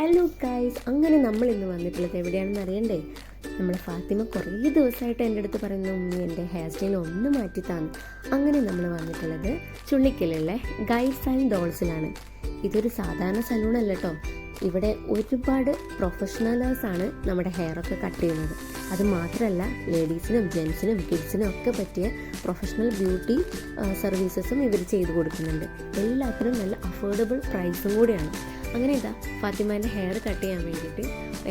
Hello guys, അങ്ങനെ നമ്മൾ ഇന്ന് വന്നിട്ടുള്ളത് എവിടെയാണെന്ന് അറിയണ്ടേ? നമ്മൾ ഫാത്തിമ കുറേ ദിവസമായിട്ട് എൻ്റെ അടുത്ത് പറയുന്നു, ഉമ്മി എൻ്റെ ഹെയർ സ്റ്റൈൽ ഒന്ന് മാറ്റി താന്നു. അങ്ങനെ നമ്മൾ വന്നിട്ടുള്ളത് ചുള്ളിക്കലുള്ള ഗൈസ് ആൻഡ് ഡോൾസിലാണ്. ഇതൊരു സാധാരണ സലൂണല്ല കേട്ടോ. ഇവിടെ ഒരുപാട് പ്രൊഫഷണലേഴ്സാണ് നമ്മുടെ ഹെയറൊക്കെ കട്ട് ചെയ്യുന്നത്. അത് മാത്രമല്ല, ലേഡീസിനും ജെൻസിനും കിഡ്സിനും ഒക്കെ പറ്റിയ പ്രൊഫഷണൽ ബ്യൂട്ടി സർവീസസും ഇവർ ചെയ്ത് കൊടുക്കുന്നുണ്ട്. എല്ലാത്തിനും നല്ല അഫോർഡബിൾ പ്രൈസും കൂടിയാണ്. അങ്ങനെ ഇതാ ഫാത്തിമാൻ്റെ ഹെയർ കട്ട് ചെയ്യാൻ വേണ്ടിയിട്ട്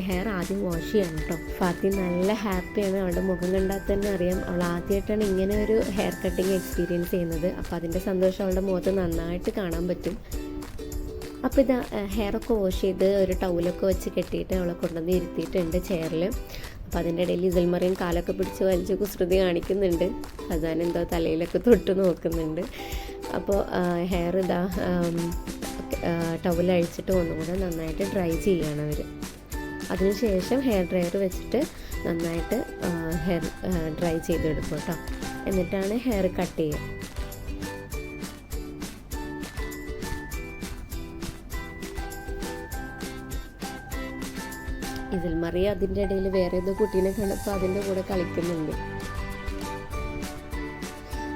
ഹെയർ ആദ്യം വാഷ് ചെയ്യണം കേട്ടോ. ഫാത്തിമ നല്ല ഹാപ്പിയാണ്. അവളുടെ മുഖം കണ്ടാൽ തന്നെ അറിയാം അവൾ ആദ്യമായിട്ടാണ് ഇങ്ങനെ ഒരു ഹെയർ കട്ടിങ് എക്സ്പീരിയൻസ് ചെയ്യുന്നത്. അപ്പോൾ അതിൻ്റെ സന്തോഷം അവളുടെ മുഖത്ത് നന്നായിട്ട് കാണാൻ പറ്റും. അപ്പോൾ ഇതാ ഹെയറൊക്കെ വാഷ് ചെയ്ത് ഒരു ടൗലൊക്കെ വെച്ച് കെട്ടിയിട്ട് അവളെ കൊണ്ടുവന്ന് ഇരുത്തിയിട്ടുണ്ട് ചെയറിൽ. അപ്പോൾ അതിൻ്റെ ഇടയിൽ ഇസൽമറിയും കാലൊക്കെ പിടിച്ച് വലിച്ച് കുസൃതി കാണിക്കുന്നുണ്ട്. അതാൻ എന്തോ തലയിലൊക്കെ തൊട്ട് നോക്കുന്നുണ്ട്. അപ്പോൾ ഹെയർ ഇതാ ടവലഴിച്ചിട്ട് ഒന്നുകൂടെ നന്നായിട്ട് ഡ്രൈ ചെയ്യുകയാണ് അവർ. അതിനുശേഷം ഹെയർ ഡ്രയർ വെച്ചിട്ട് നന്നായിട്ട് ഹെയർ ഡ്രൈ ചെയ്തെടുക്കും കേട്ടോ. എന്നിട്ടാണ് ഹെയർ കട്ട് ചെയ്യുക. ഇതിൽ മറിയ അതിൻ്റെ ഇടയിൽ വേറെ ഏതോ കുട്ടീനെ കണ്ടപ്പോൾ അതിൻ്റെ കൂടെ കളിക്കുന്നുണ്ട്.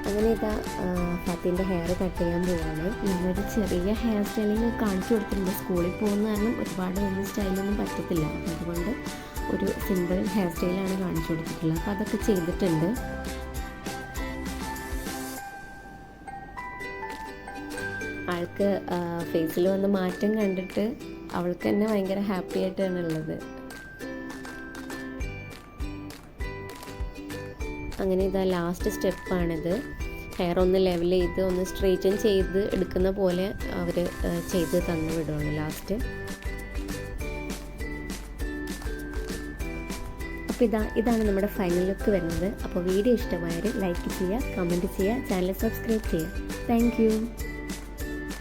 അങ്ങനെ ഇതാ ഫാത്തിൻ്റെ ഹെയർ കട്ട് ചെയ്യാൻ പോവാണ്. ഞാനൊരു ചെറിയ ഹെയർ സ്റ്റൈലിങ് കാണിച്ചു കൊടുത്തിട്ടുണ്ട്. സ്കൂളിൽ പോകുന്ന കാരണം ഒരുപാട് വലിയ സ്റ്റൈലൊന്നും പറ്റത്തില്ല. അതുകൊണ്ട് ഒരു സിമ്പിൾ ഹെയർ സ്റ്റൈലാണ് കാണിച്ചു കൊടുത്തിട്ടുള്ളത്. അപ്പോൾ അതൊക്കെ ചെയ്തിട്ടുണ്ട്. ആൾക്ക് ഫേസിൽ വന്ന മാറ്റം കണ്ടിട്ട് അവൾക്ക് തന്നെ ഭയങ്കര ഹാപ്പി ആയിട്ടാണ് ഉള്ളത്. അങ്ങനെ ഇതാ ലാസ്റ്റ് സ്റ്റെപ്പാണിത്. ഹെയർ ഒന്ന് ലെവൽ ചെയ്ത് ഒന്ന് സ്ട്രെയിറ്റൻ ചെയ്ത് എടുക്കുന്ന പോലെ അവർ ചെയ്ത് തന്നു വിടുകയാണ് ലാസ്റ്റ്. അപ്പോൾ ഇതാണ് നമ്മുടെ ഫൈനൽ ലുക്ക് വരുന്നത്. അപ്പോൾ വീഡിയോ ഇഷ്ടമായാൽ ലൈക്ക് ചെയ്യുക, കമൻറ്റ് ചെയ്യുക, ചാനൽ സബ്സ്ക്രൈബ് ചെയ്യുക. Thank you.